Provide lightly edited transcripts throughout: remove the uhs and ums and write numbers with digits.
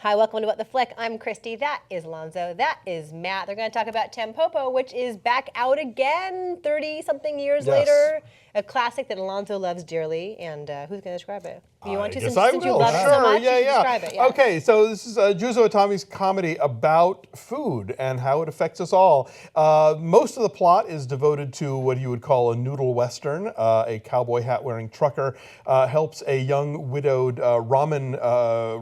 Hi, welcome to What the Flick. I'm Christy. That is Alonzo. That is Matt. They're going to talk about Tampopo, which is back out again 30-something years later. A classic that Alonzo loves dearly. And who's going to describe it? You want to, since you love it so much, you should describe it. Yeah. Okay, so this is Juzo Itami's comedy about food and how it affects us all. Most of the plot is devoted to what you would call a noodle western. A cowboy hat-wearing trucker helps a young widowed ramen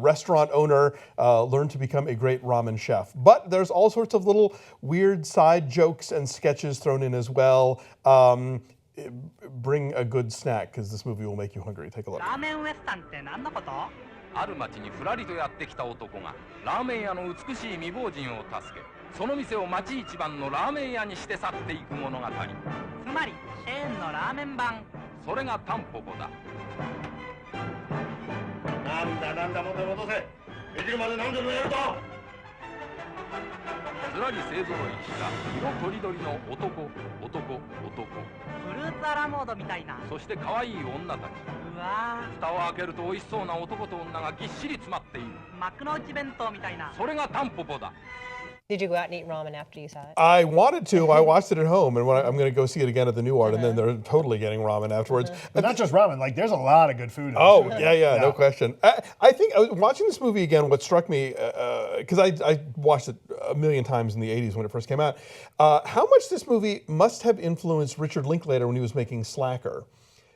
restaurant owner learn to become a great ramen chef. But there's all sorts of little weird side jokes and sketches thrown in as well. Bring a good snack, because this movie will make you hungry. Take a look. ある町にふらりとやってきた男がラーメン屋の美しい未亡人を助け、その店を町一番のラーメン屋にして去っていく物語。つまりチェーンのラーメン版。それがタンポポだ。なんだもんで戻せ。できるまで何でもやると。ずらり勢ぞろいした色とりどりの男。フルーツアラモードみたいな。そして可愛い女たち。うわー。蓋を開けると美味しそうな男と女がぎっしり詰まっている。幕の内弁当みたいな。それがタンポポだ。Did you go out and eat ramen after you saw it? I wanted to. I watched it at home, and I'm going to go see it again at the New Art, and then they're totally getting ramen afterwards. But not just ramen. Like, there's a lot of good food. Yeah, no question. I think watching this movie again, what struck me, because I watched it a million times in the 80s when it first came out, how much this movie must have influenced Richard Linklater when he was making Slacker.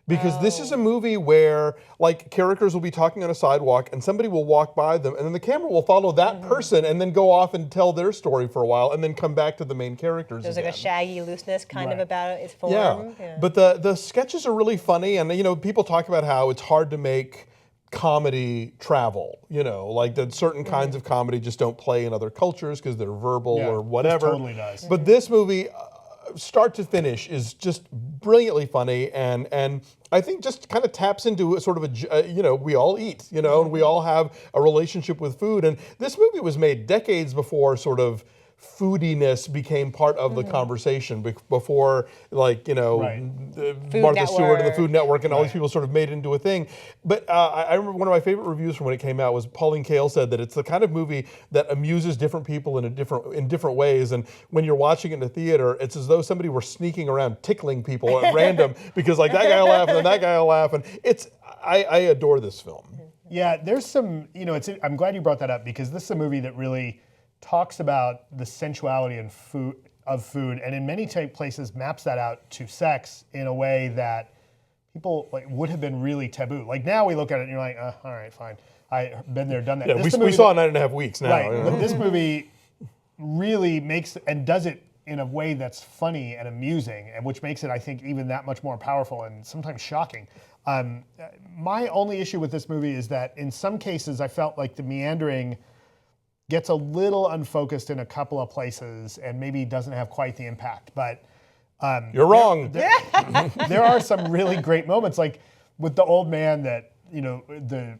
Because this is a movie where, like, characters will be talking on a sidewalk and somebody will walk by them and then the camera will follow that person and then go off and tell their story for a while and then come back to the main characters There's again. like a shaggy looseness kind of about its form. Yeah. But the sketches are really funny, and, you know, people talk about how it's hard to make comedy travel, you know, like that certain kinds of comedy just don't play in other cultures because they're verbal or whatever. This totally does. But this movie, start to finish, is just brilliantly funny, and I think just kind of taps into a sort of a, you know, we all eat, you know, and we all have a relationship with food. And this movie was made decades before sort of foodiness became part of the conversation, before, like, you know, Martha Stewart and the Food Network and all these people sort of made it into a thing. But I remember one of my favorite reviews from when it came out was Pauline Kael said that it's the kind of movie that amuses different people in different ways. And when you're watching it in the theater, it's as though somebody were sneaking around tickling people at random because, like, that guy will laugh and then that guy will laugh. And I adore this film. Yeah, there's some, you know, I'm glad you brought that up, because this is a movie that really talks about the sensuality and food, and in many places maps that out to sex in a way that people like would have been really taboo. Like, now we look at it and you're like, all right, fine. I've been there, done that. Yeah, we saw 9.5 weeks now. Right, but this movie really makes and does it in a way that's funny and amusing, and which makes it, I think, even that much more powerful and sometimes shocking. My only issue with this movie is that in some cases I felt like the meandering gets a little unfocused in a couple of places and maybe doesn't have quite the impact. But you're wrong. There are some really great moments, like with the old man that, you know, the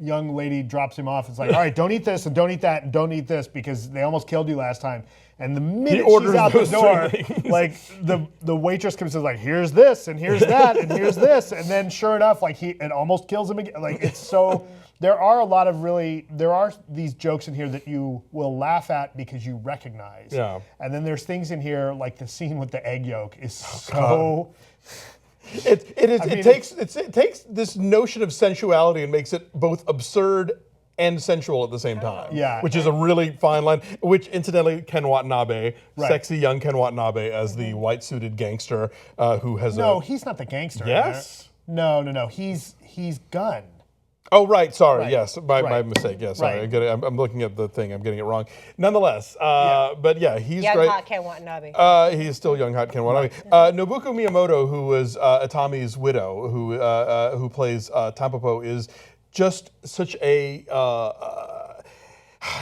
young lady drops him off. It's like, all right, don't eat this and don't eat that and don't eat this because they almost killed you last time. And the minute she's out the door, like the waitress comes and is like, here's this and here's that and here's this, and then sure enough, like it almost kills him again. Like, it's so. There are these jokes in here that you will laugh at because you recognize. Yeah. And then there's things in here, like the scene with the egg yolk is so. It takes this notion of sensuality and makes it both absurd and sensual at the same time. Yeah. Which is a really fine line, which incidentally Ken Watanabe, sexy young Ken Watanabe as the white-suited gangster who has he's not the gangster. Yes? No. He's Gunn. Oh, right. Sorry. Yes. My mistake. Yes. Sorry. Right. I'm looking at the thing. I'm getting it wrong. Nonetheless, but yeah, he's young, great. Young hot Ken Watanabe. He's still young hot Ken Watanabe. Nobuko Miyamoto, who was Itami's widow, who plays Tampopo, is just such a.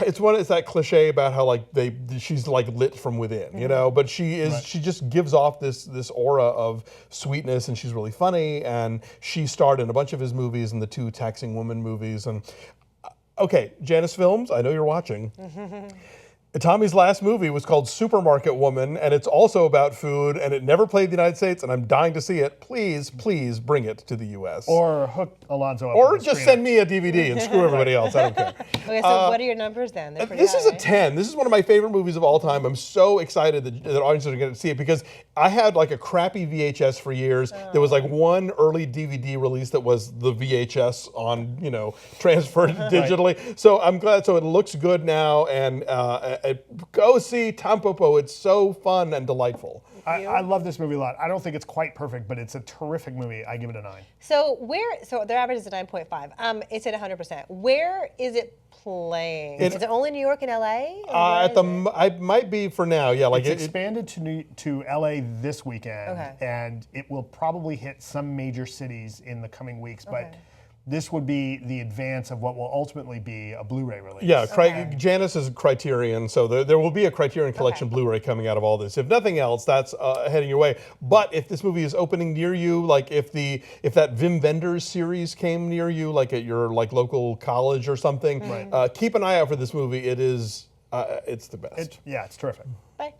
It's that cliche about how, like, she's like lit from within, you know, but she just gives off this aura of sweetness, and she's really funny, and she starred in a bunch of his movies and the 2 Taxing Woman movies. And okay, Janus Films, I know you're watching. Tommy's last movie was called Supermarket Woman, and it's also about food, and it never played in the United States, and I'm dying to see it. Please, please bring it to the U.S. Or hook Alonzo up. Or with a just screener. send me a DVD and screw everybody else. I don't care. Okay, so what are your numbers then? They're pretty This is a high. 10. This is one of my favorite movies of all time. I'm so excited that audiences are going to see it because I had like a crappy VHS for years. There was like one early DVD release that was the VHS on, transferred digitally. So I'm glad. So it looks good now, and go see Tampopo. It's so fun and delightful. I love this movie a lot. I don't think it's quite perfect, but it's a terrific movie. I give it a 9. So their average is a 9.5. It's at 100%. Where is it playing? Is it only New York and LA? I might be for now. Yeah, like It's expanded to LA this weekend, Okay. and it will probably hit some major cities in the coming weeks. But this would be the advance of what will ultimately be a Blu-ray release. Yeah, Janice is Criterion, so there will be a Criterion Collection Blu-ray coming out of all this. If nothing else, that's heading your way. But if this movie is opening near you, like if that Wim Wenders series came near you, like at your local college or something, keep an eye out for this movie. It's the best. It's terrific. Bye.